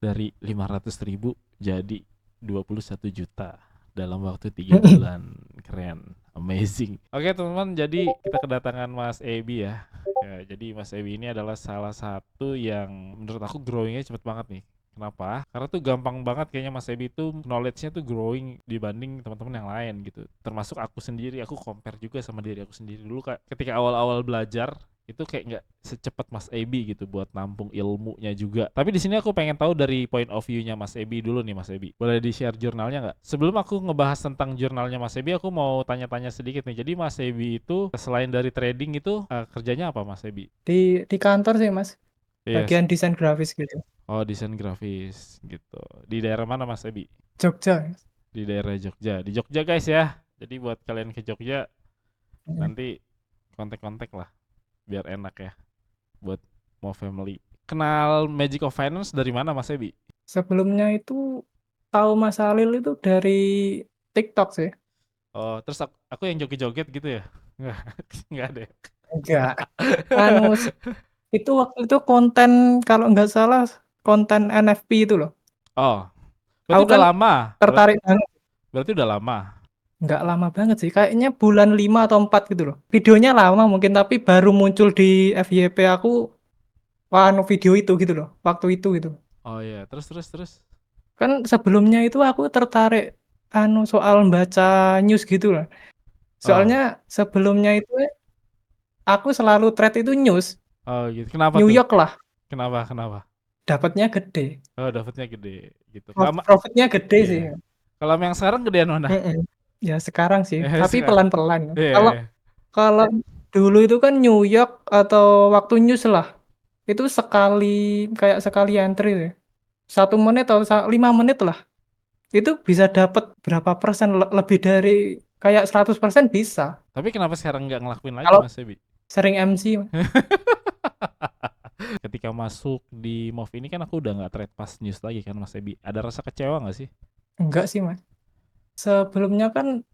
dari 500.000 jadi 21 juta dalam waktu 3 bulan. Keren, amazing. Oke teman-teman, jadi kita kedatangan Mas Ebi ya. Jadi Mas Ebi ini adalah salah satu yang menurut aku growingnya cepet banget nih. Kenapa? Karena tuh gampang banget kayaknya Mas Ebi tuh knowledge-nya tuh growing dibanding teman-teman yang lain gitu. Termasuk aku sendiri, aku compare juga sama diri aku sendiri dulu Kak. Ketika awal-awal belajar itu kayak nggak secepat Mas Ebi gitu buat nampung ilmunya juga. Tapi di sini aku pengen tahu dari point of view-nya Mas Ebi dulu nih Mas Ebi. Boleh di-share jurnalnya nggak? Sebelum aku ngebahas tentang jurnalnya Mas Ebi, aku mau tanya-tanya sedikit nih. Jadi Mas Ebi itu selain dari trading itu kerjanya apa Mas Ebi? Di kantor sih Mas, Yes. bagian desain grafis gitu. Oh, desain grafis gitu. Di daerah mana Mas Ebi? Jogja. Di daerah Jogja. Di Jogja guys ya. Jadi buat kalian ke Jogja Mm. nanti kontak-kontak lah biar enak ya buat mau family. Kenal Magic of Finance dari mana Mas Ebi? Sebelumnya itu tahu Mas Halil itu dari TikTok sih. Oh, terus aku yang joget-joget gitu ya? Enggak, enggak ada ya? Enggak. Anu itu waktu itu konten kalau nggak salah konten NFP itu loh. Oh, berarti Aku udah kan lama. tertarik banget. Berarti udah lama. Nggak lama banget sih, kayaknya bulan 5 atau 4 gitu loh. Videonya lama mungkin tapi baru muncul di FYP aku anu video itu gitu loh. Waktu itu gitu. Oh iya, terus. Kan sebelumnya itu aku tertarik anu soal baca news gitu lah. Oh, Soalnya sebelumnya itu aku selalu trade itu news, oh gitu. Kenapa New tuh? York lah, Kenapa? dapatnya gede. Oh, dapatnya gede gitu. Kalau Profitnya gede sih. iya. Kalau yang sekarang gedean mana? Mm-mm. Ya sekarang sih, tapi Sekarang. pelan-pelan. Iya, Kalau iya. kalau dulu itu kan New York atau waktu news lah, itu sekali kayak sekali entry deh. 1 menit atau 5 menit lah. Itu bisa dapat berapa persen lebih dari kayak 100% bisa. Tapi kenapa sekarang nggak ngelakuin lagi Kalau Mas Ebi? sering MC. Ketika masuk di MOV ini kan aku udah nggak trade pas news lagi kan Mas Ebi. Ada rasa kecewa nggak sih? Enggak sih Mas. Sebelumnya kan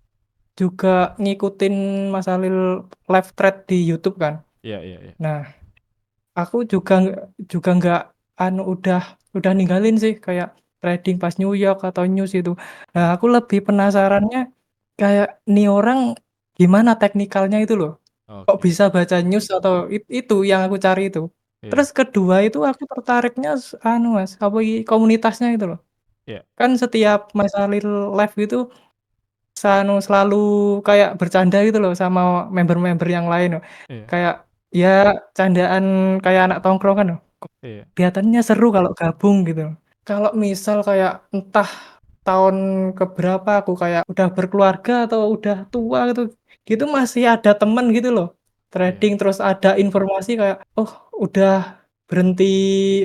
juga ngikutin Mas Halil live thread di YouTube kan. Iya. Nah, aku juga nggak anu udah ninggalin sih kayak trading pas New York atau news itu. Nah, aku lebih penasarannya kayak nih orang gimana teknikalnya itu loh. Kok Oke. bisa baca news atau itu yang aku cari itu. Iya. Terus kedua itu aku tertariknya anu Mas, apa komunitasnya itu loh. Iya. Kan setiap Mas Halil live gitu selalu kayak bercanda gitu loh sama member-member yang lain loh. Iya. Kayak ya candaan kayak anak tongkrongan loh. Iya. Kelihatannya seru kalau gabung gitu. Kalau misal kayak entah tahun keberapa aku kayak udah berkeluarga atau udah tua gitu, gitu masih ada temen gitu loh. Iya. Trading terus ada informasi kayak oh udah berhenti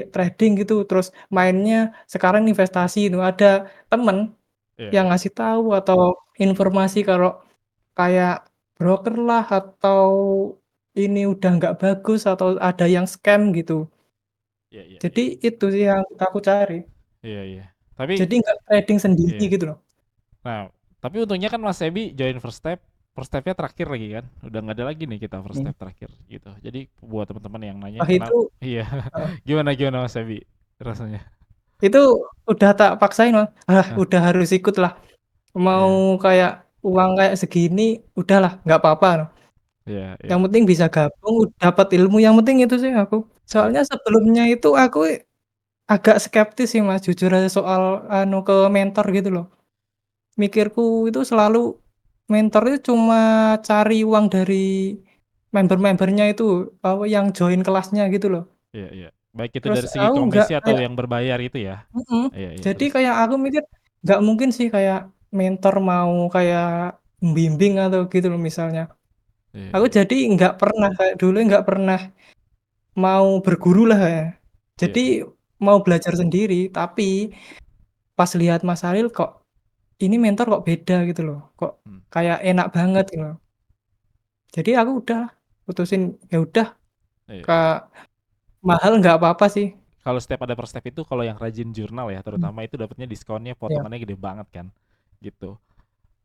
trading gitu terus mainnya sekarang investasi itu ada temen yang Iya. ngasih tahu atau informasi kalau kayak broker lah atau ini udah nggak bagus atau ada yang scam gitu. Iya. Jadi itu sih yang aku cari. Iya. Tapi Jadi nggak trading sendiri iya. gitu loh. Nah, tapi untungnya kan Mas Ebi join first stepnya terakhir lagi kan, udah nggak ada lagi nih kita first Hmm. step terakhir gitu. Jadi buat teman-teman yang nanyain Wah kenapa, itu iya, eh, gimana Mas Ebi rasanya? itu udah tak paksain Mas. Hah, Udah harus ikut lah. Mau iya, kayak uang kayak segini, udahlah nggak apa-apa. iya, Yang penting bisa gabung, dapat ilmu. Yang penting itu sih aku. iya, Soalnya sebelumnya itu aku agak skeptis sih Mas, jujur aja soal anu ke mentor gitu loh. Mikirku itu selalu mentor itu cuma cari uang dari member-membernya itu, apa yang join kelasnya gitu loh. iya. Baik itu Terus dari segi aku nggak komisi atau kayak yang berbayar itu ya? Iya, jadi terus, kayak aku mikir nggak mungkin sih kayak mentor mau kayak membimbing atau gitu loh misalnya. Aku iya, jadi nggak pernah kayak dulu nggak pernah mau berguru lah ya. iya, Jadi mau belajar sendiri, tapi pas lihat Mas Halil kok ini mentor kok beda gitu loh. Kok hmm, kayak enak banget gitu loh. Jadi aku udah putusin ya udah iya. Kak, mahal nggak apa-apa sih. Kalau step ada per step itu kalau yang rajin jurnal ya, Hmm. terutama itu dapatnya diskonnya Ya, potongannya gede banget kan, gitu.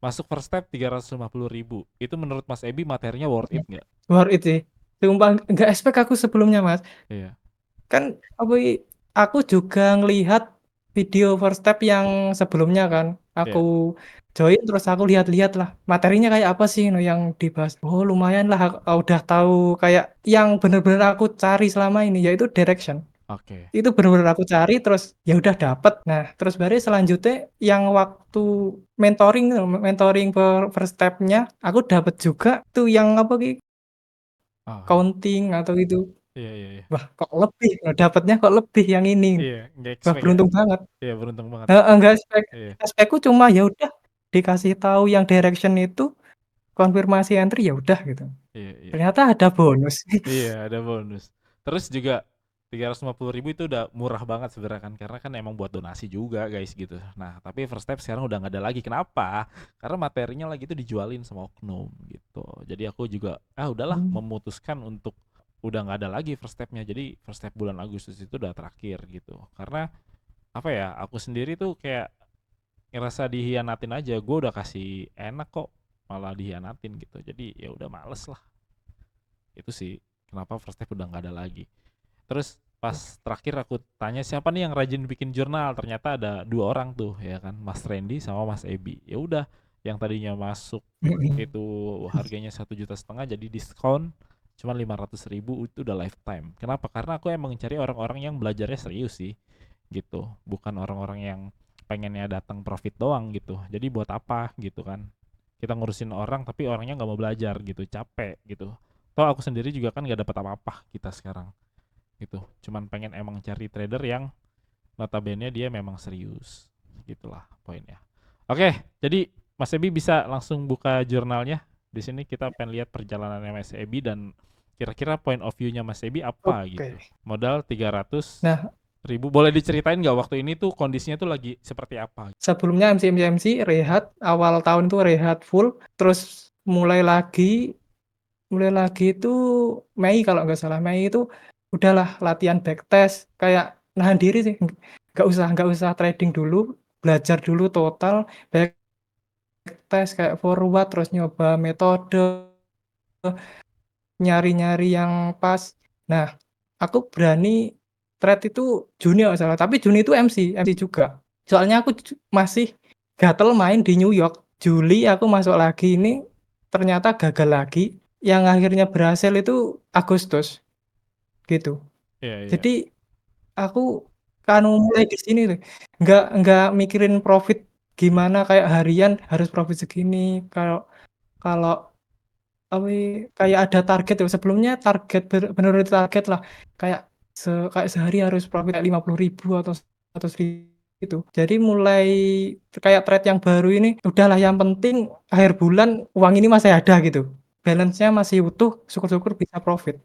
Masuk first step 350.000. Itu menurut Mas Ebi materinya worth it nggak? worth it sih. Sumpah nggak expect aku sebelumnya Mas. Iya, Kan apa aku juga ngelihat video first step yang sebelumnya kan. Iya. Aku join terus aku lihat-lihat lah materinya kayak apa sih yang dibahas. Oh lumayan lah udah tahu kayak yang bener-bener aku cari selama ini yaitu direction. Oke. Itu bener-bener aku cari terus ya udah dapet. Nah terus baru selanjutnya yang waktu mentoring first step-nya aku dapet juga tuh yang apa ki Oh iya. counting atau itu. Iya, iya, iya. Wah kok lebih dapatnya kok lebih yang ini. Iya, nggak Wah expect ya. beruntung banget. Iya, beruntung banget. Heeh, nggak Iya. expect-ku cuma ya udah dikasih tahu yang direction itu konfirmasi entry ya udah gitu. Iya, iya. Ternyata ada bonus. Iya, ada bonus. Terus juga 350.000 itu udah murah banget sebenarnya kan, karena kan emang buat donasi juga guys gitu. Nah tapi first step sekarang udah nggak ada lagi. Kenapa? Karena materinya lagi itu dijualin sama oknum gitu. Jadi aku juga udahlah Hmm. memutuskan untuk udah nggak ada lagi first stepnya. Jadi first step bulan Agustus itu udah terakhir gitu. Karena apa ya? Aku sendiri tuh kayak ngerasa dihianatin aja. Gue udah kasih enak kok, malah dihianatin gitu. Jadi ya udah males lah. Itu sih kenapa first step udah nggak ada lagi. Terus pas terakhir aku tanya siapa nih yang rajin bikin jurnal, ternyata ada dua orang tuh ya kan, Mas Randy sama Mas Ebi. Ya udah, yang tadinya masuk itu harganya 1,5 juta jadi diskon cuma 500.000, itu udah lifetime. Kenapa? Karena aku emang cari orang-orang yang belajarnya serius sih gitu, bukan orang-orang yang pengennya datang profit doang gitu. Jadi buat apa gitu kan, kita ngurusin orang tapi orangnya nggak mau belajar gitu, capek gitu. Toh aku sendiri juga kan nggak dapat apa-apa kita sekarang gitu, cuman pengen emang cari trader yang notabene dia memang serius, gitulah poinnya. Oke, jadi Mas Ebi bisa langsung buka jurnalnya. Di sini kita pengen lihat perjalanannya Mas Ebi dan kira-kira point of view-nya Mas Ebi apa Oke. gitu. Modal 300 Nah, ribu, boleh diceritain nggak waktu ini tuh kondisinya tuh lagi seperti apa? sebelumnya MC rehat, awal tahun tuh rehat full, terus mulai lagi itu Mei kalau nggak salah. Mei itu udahlah latihan backtest kayak nahan diri sih. Nggak usah trading dulu, belajar dulu total backtest kayak forward terus nyoba metode, nyari-nyari yang pas. Nah, aku berani trade itu Juni kalau nggak salah, tapi Juni itu MC juga. Soalnya aku masih gatel main di New York. Juli aku masuk lagi ini ternyata gagal lagi. Yang akhirnya berhasil itu Agustus gitu. Iya, iya. Jadi aku kan mulai di sini tuh. Nggak mikirin profit gimana kayak harian harus profit segini. Kalau kalau kayak ada target ya sebelumnya target bener-bener target lah kayak kayak sehari harus profit kayak 50.000 atau 100.000 gitu. Jadi mulai kayak trade yang baru ini udahlah yang penting akhir bulan uang ini masih ada gitu. Balance-nya masih utuh, syukur-syukur bisa profit.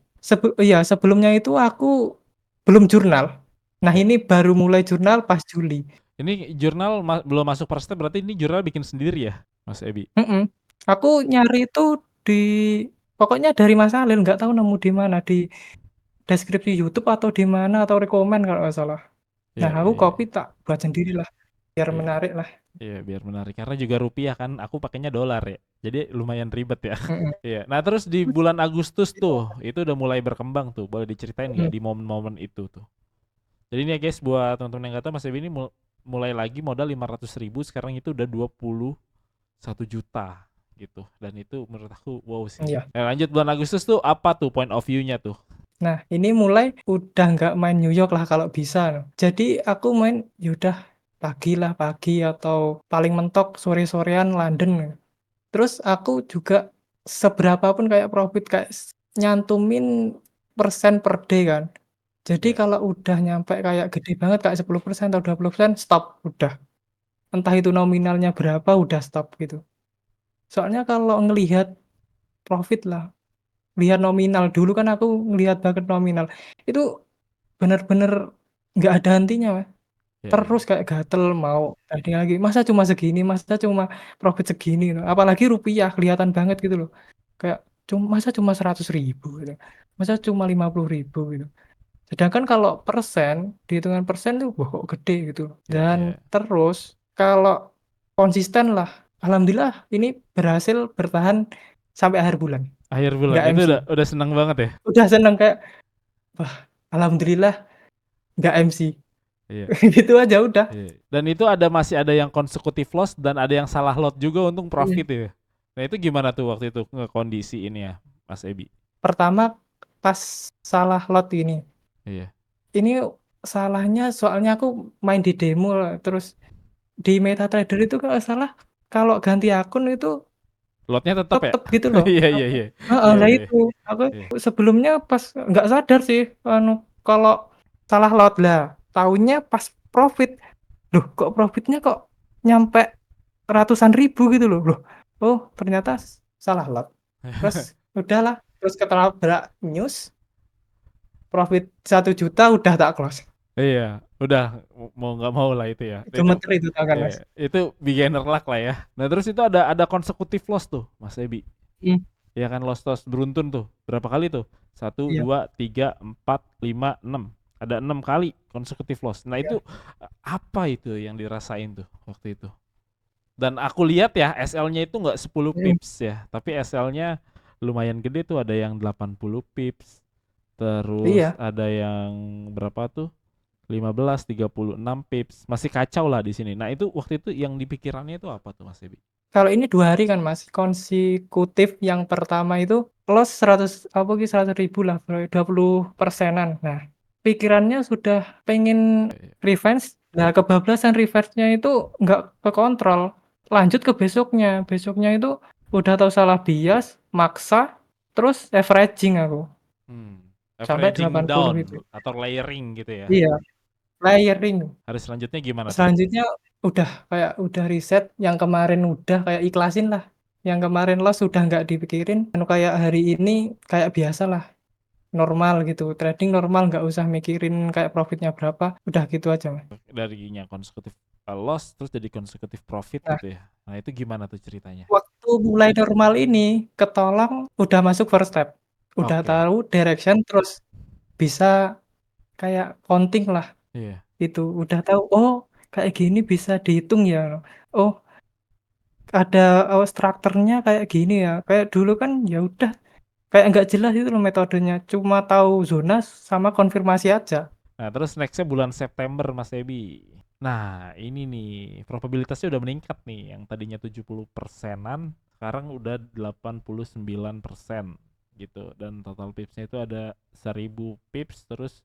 Iya, sebelumnya itu aku belum jurnal. Nah, Iya. ini baru mulai jurnal pas Juli. Ini jurnal belum masuk per step, berarti ini jurnal bikin sendiri ya Mas Ebi? Mhm. Aku nyari itu di pokoknya dari Mas Alil, nggak tahu nemu di mana, di deskripsi YouTube atau di mana atau rekomen kalau nggak salah. Iya, Nah, aku iya, iya. copy tak buat sendirilah, biar Iya. menarik lah. Iya, biar menarik. Karena juga rupiah kan, aku pakainya dolar ya. Jadi lumayan ribet ya. Mhm. Iya. Nah, terus di bulan Agustus tuh, itu udah mulai berkembang tuh. Boleh diceritain nggak Mhm. di momen-momen itu tuh? Jadi ini ya guys, buat teman-teman yang nggak tahu, Mas Ebi ini mulai lagi modal 500.000, sekarang itu udah 21 juta gitu. Dan itu menurut aku wow sih. Iya. Nah, lanjut bulan Agustus tuh apa tuh point of view-nya tuh? Nah, ini mulai udah nggak main New York lah kalau bisa. Jadi aku main ya udah pagi atau paling mentok sore-sorean London. Terus aku juga seberapa pun kayak profit kayak nyantumin persen per day kan. Jadi Ya, kalau udah nyampe kayak gede banget kayak 10% atau 20% stop udah. Entah itu nominalnya berapa udah stop gitu. Soalnya kalau ngelihat profit lah, lihat nominal dulu kan aku ngelihat banget nominal. Itu bener-bener nggak ada hentinya, Mas. ya, Terus ya. kayak gatel mau trading lagi, masa cuma segini, masa cuma profit segini gitu. Apalagi rupiah kelihatan banget gitu loh. Kayak masa cuma 100.000 gitu. Masa cuma 50.000 gitu. Sedangkan kalau persen, dihitungan persen tuh wah kok gede gitu. Ya, Dan ya. terus kalau konsisten lah, alhamdulillah ini berhasil bertahan sampai akhir bulan. Akhir bulan Nggak itu MC. udah senang banget ya. Udah seneng kayak wah alhamdulillah nggak MC. Iya. Gitu aja udah. Iya. Dan itu masih ada yang consecutive loss dan ada yang salah lot juga untung Iya. profit ya. Nah itu gimana tuh waktu itu ngekondisi ini ya, Mas Ebi? Pertama pas salah lot ini. Iya. Ini salahnya soalnya aku main di demo lah, terus di MetaTrader itu kalau nggak salah kalau ganti akun itu Lotnya tetap ya? tetep gitu loh. Iya iya iya. Heeh, Iya lah iya. itu aku Iya. sebelumnya pas nggak sadar sih kalau salah lot. Lah taunya pas profit, loh kok profitnya kok nyampe ratusan ribu gitu loh. Loh, oh ternyata salah lot. Terus udahlah, terus ketabrak news profit 1 juta udah tak close. Iya, udah mau nggak mau lah itu ya. Gemeter itu tau kan Mas? Iya, itu beginner luck lah ya. Nah terus itu ada consecutive loss tuh, Mas Ebi. Mmm, Ya kan loss beruntun tuh. Berapa kali tuh? Satu, iya, 2, 3, 4, 5, 6. Ada 6 kali consecutive loss. Nah iya, itu apa itu yang dirasain tuh waktu itu? Dan aku lihat ya SL-nya itu nggak 10 mhm, pips ya, tapi SL-nya lumayan gede tuh, ada yang 80 pips, terus iya. ada yang berapa tuh? 15, 36 pips. Masih kacau lah di sini. Nah, itu waktu itu yang dipikirannya itu apa tuh Mas Ebi? Kalau ini 2 hari kan Mas, konsekutif yang pertama itu loss 100 apa ki 100.000 lah, 20%-an. Nah, pikirannya sudah pengen revenge, nah kebablasan revenge-nya itu nggak kekontrol, lanjut ke besoknya. Besoknya itu udah tahu salah bias, maksa, terus averaging aku, Hmm, sampai averaging 80 itu. down atau layering gitu ya. Iya, layering. Hari selanjutnya gimana tuh? Selanjutnya udah kayak udah riset, yang kemarin udah kayak ikhlasin lah, yang kemarin loss udah nggak dipikirin, kayak hari ini kayak biasalah, normal gitu, trading normal nggak usah mikirin kayak profitnya berapa, udah gitu aja Mas. Darinya consecutive loss terus jadi consecutive profit Nah, gitu ya. Nah, itu gimana tuh ceritanya? waktu mulai normal ini ketolong udah masuk first step, udah Oke. tahu direction, terus bisa kayak counting lah, Iya. itu udah tahu, oh kayak gini bisa dihitung ya, oh ada, strukturnya kayak gini ya, kayak dulu kan ya udah kayak nggak jelas itu loh metodenya, cuma tahu zona sama konfirmasi aja. Nah, terus nextnya bulan September Mas Ebi. Nah, ini nih probabilitasnya udah meningkat nih. Yang tadinya 70 persenan, sekarang udah 89% gitu. Dan total pipsnya itu ada 1000 pips, terus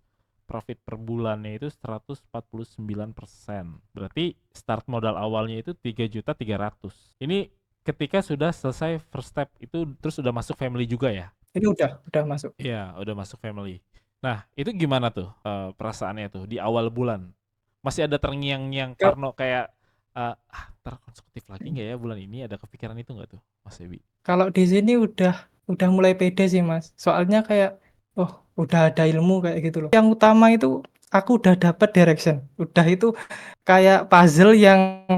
profit per bulannya itu 149%. Berarti start modal awalnya itu 3.300.000. Ini ketika sudah selesai first step itu terus udah masuk family juga ya? Ini udah masuk. Iya, udah masuk family. Nah, itu gimana tuh perasaannya tuh di awal bulan? Masih ada terngiang-ngiang Kal parno kayak ntar konsekutif lagi nggak ya bulan ini? Ada kepikiran itu nggak tuh, Mas Ebi? Kalau di sini udah mulai pede sih Mas, soalnya kayak, oh udah ada ilmu kayak gitu loh. Yang utama itu aku udah dapet direction, udah itu kayak puzzle yang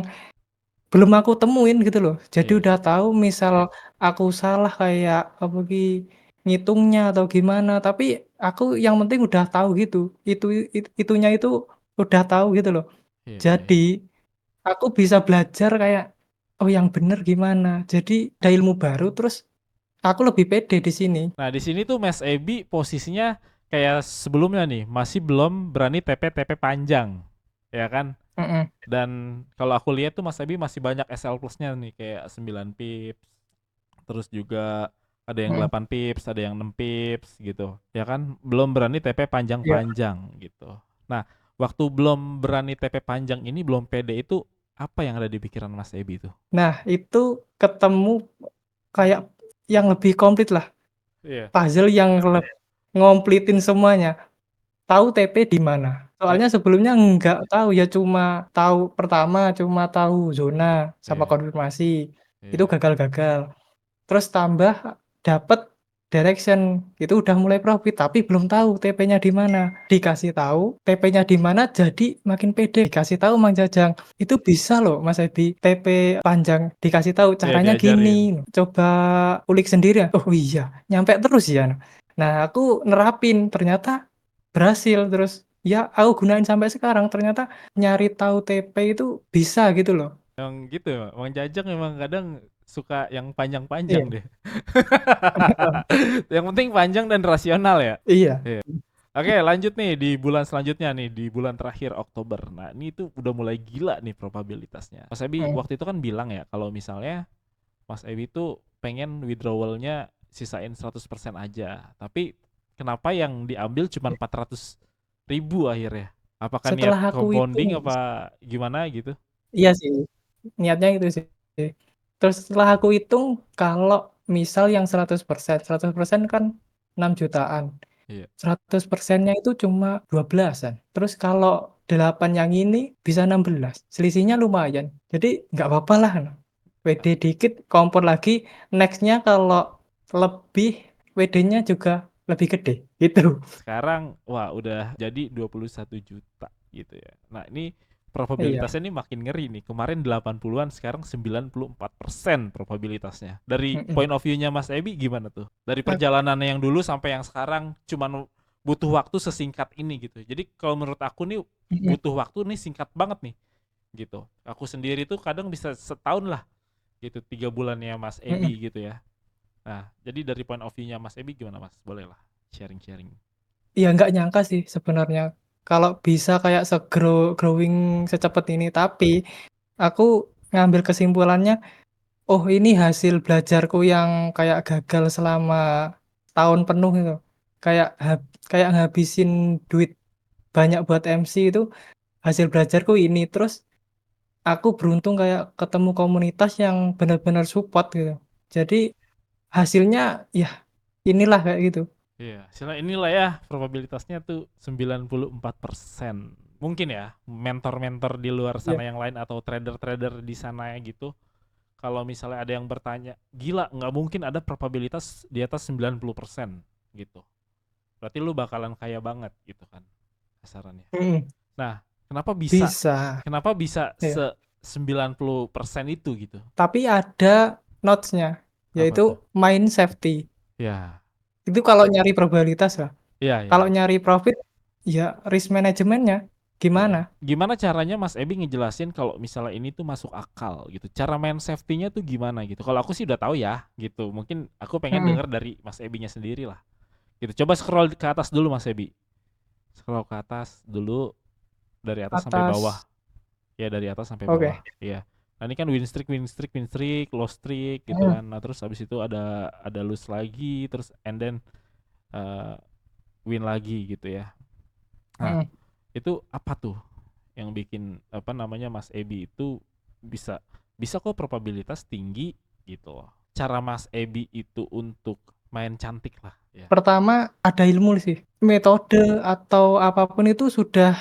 belum aku temuin gitu loh. Jadi Iya, udah tahu misal aku salah kayak apa ki, ngitungnya atau gimana, tapi aku yang penting udah tahu gitu. Itunya itu udah tahu gitu loh. iya, iya. Jadi aku bisa belajar kayak, oh yang bener gimana. Jadi ada ilmu baru terus aku lebih pede di sini. Nah, di sini tuh Mas Ebi posisinya kayak sebelumnya nih, masih belum berani TP-TP panjang, ya kan? Mhm, Dan kalau aku lihat tuh Mas Ebi masih banyak SL plusnya nih kayak 9 pips, terus juga ada yang mhm, 8 pips, ada yang 6 pips gitu. Ya kan? Belum berani TP iya. panjang-panjang gitu. Nah, waktu belum berani TP panjang ini belum pede itu apa yang ada di pikiran Mas Ebi tuh? Nah itu ketemu kayak yang lebih komplit lah, Iya. puzzle yang ngomplitin semuanya. Tahu TP di mana. Ya, Soalnya sebelumnya nggak tahu ya, cuma tahu pertama cuma tahu zona sama iya, konfirmasi, itu iya. gagal-gagal. Terus tambah dapet direction, itu udah mulai profit, tapi belum tahu TP-nya di mana. Dikasih tahu TP-nya di mana jadi makin pede, dikasih tahu Mang Jajang, "Itu bisa loh Mas Edi TP panjang." Dikasih tah Iya, "Caranya diajarin. gini, coba ulik sendiri ya." Oh iya, nyampe terus ya. Nah aku nerapin, ternyata berhasil, terus ya aku gunain sampai sekarang, ternyata nyari tahu TP itu bisa gitu loh. Emang gitu, Bang Jajang memang kadang suka yang panjang-panjang Iya, deh. Yang penting panjang dan rasional ya. iya. Iya. Oke, lanjut nih di bulan selanjutnya nih, di bulan terakhir Oktober. Nah, ini tuh udah mulai gila nih probabilitasnya. Mas Ebi Hmm. waktu itu kan bilang ya kalau misalnya Mas Ebi tuh pengen withdrawalnya sisain 100% aja. Tapi kenapa yang diambil cuma 400.000 akhirnya? Apakah niat Setelah aku hitung, compounding apa gimana gitu? iya sih, niatnya itu sih. Terus setelah aku hitung, kalau misal yang 100% kan 6 jutaan, Iya. 100%-nya itu cuma 12-an. Terus kalau 8 yang ini bisa 16, selisihnya lumayan. Jadi nggak apa-apalah, WD dikit, kompor lagi, next-nya kalau lebih, WD-nya juga lebih gede, gitu. Sekarang wah udah jadi 21 juta gitu ya. Nah, ini Iya, probabilitasnya ini makin ngeri nih. Kemarin 80-an, sekarang 94% probabilitasnya. Dari mhm. point of view-nya Mas Ebi gimana tuh? Dari Ak perjalanannya yang dulu sampai yang sekarang cuman butuh waktu sesingkat ini gitu. Jadi kalau menurut aku nih mhm butuh waktu nih singkat banget nih gitu. Aku sendiri tuh kadang bisa setahun lah gitu, 3 bulannya Mas mhm. Ebi gitu ya. Nah, jadi dari point of view-nya Mas Ebi gimana Mas? Boleh lah sharing-sharing. Iya, nggak nyangka sih sebenarnya kalau bisa kayak growing secepat ini, tapi aku ngambil kesimpulannya, oh ini hasil belajarku yang kayak gagal selama tahun penuh itu. Kayak kayak ngabisin duit banyak buat MC itu hasil belajarku ini. Terus aku beruntung kayak ketemu komunitas yang benar-benar support gitu. Jadi hasilnya ya inilah kayak gitu. Iya, istilah inilah ya probabilitasnya tuh 94%. Mungkin ya, mentor-mentor di luar Iya, sana yang lain atau trader-trader di sana gitu. Kalau misalnya ada yang bertanya, gila nggak mungkin ada probabilitas di atas 90% gitu. Berarti lu bakalan kaya banget gitu kan kasarannya. mhm, Nah, kenapa bisa? bisa, Kenapa bisa iya. 90% itu gitu? Tapi ada notes-nya, Apa yaitu tuh? main safety. Ya, Itu kalau nyari probabilitas ya. iya, iya, Kalau iya. nyari profit, ya risk management-nya Iya. gimana? Gimana caranya Mas Ebi ngejelasin kalau misalnya ini tuh masuk akal gitu? Cara main safety-nya tuh gimana gitu? Kalau aku sih udah tahu ya gitu. Mungkin aku pengen Mhm, denger dari Mas Ebinya sendiri lah. Gitu. Coba scroll ke atas dulu Mas Ebi. Scroll ke atas dulu dari atas sampai bawah. atas, Ya dari atas sampai bawah. oke. Iya. Nah ini kan win streak, win streak, win streak, loss streak gitu Mhm kan. Nah terus habis itu ada lose lagi, terus and then uh, win lagi gitu ya. Nah mhm. itu apa tuh yang bikin apa namanya Mas Ebi itu bisa bisa kok probabilitas tinggi gitu loh. Cara Mas Ebi itu untuk main cantik lah ya. Pertama ada ilmu sih, metode atau apapun itu sudah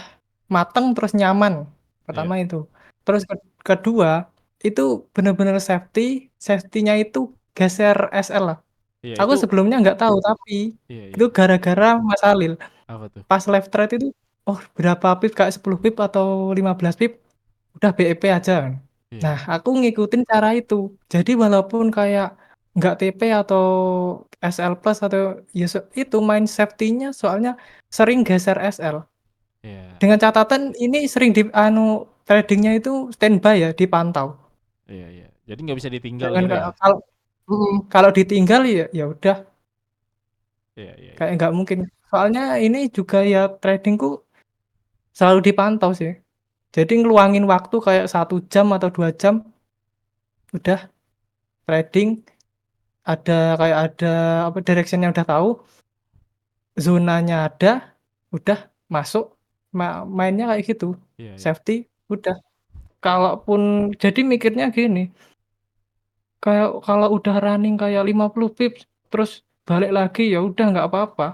mateng terus nyaman, Iya. pertama itu. Terus kedua, itu bener-bener safety-nya itu geser SL lah. Iya Aku itu sebelumnya nggak tahu, tapi iya itu iya. gara-gara Mas Halil. Apa tuh? Pas live trade itu, oh berapa pip, kayak 10 pip atau 15 pip, udah BEP aja kan. Nah, Iya. aku ngikutin cara itu. Jadi walaupun kayak nggak TP atau SL plus atau ya itu main safety-nya soalnya sering geser SL. Iya. Dengan catatan ini sering di trading-nya itu standby ya, dipantau. Iya iya. Jadi nggak bisa ditinggal Jangan gitu ya. kayak kalau kalau ditinggal ya ya udah Iya iya iya. kayak nggak mungkin. Soalnya ini juga ya tradingku selalu dipantau sih. Jadi ngeluangin waktu kayak 1 jam atau 2 jam, udah trading, kayak ada apa, direction-nya udah tahu, zonanya ada, udah masuk, mainnya kayak gitu. Iya iya. Safety, udah. Kalaupun jadi mikirnya gini, kayak kalau udah running kayak 50 pips, terus balik lagi, ya udah nggak apa-apa.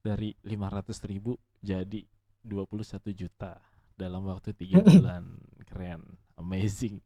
Dari 500.000 jadi 21 juta dalam waktu 3 bulan. Keren, amazing.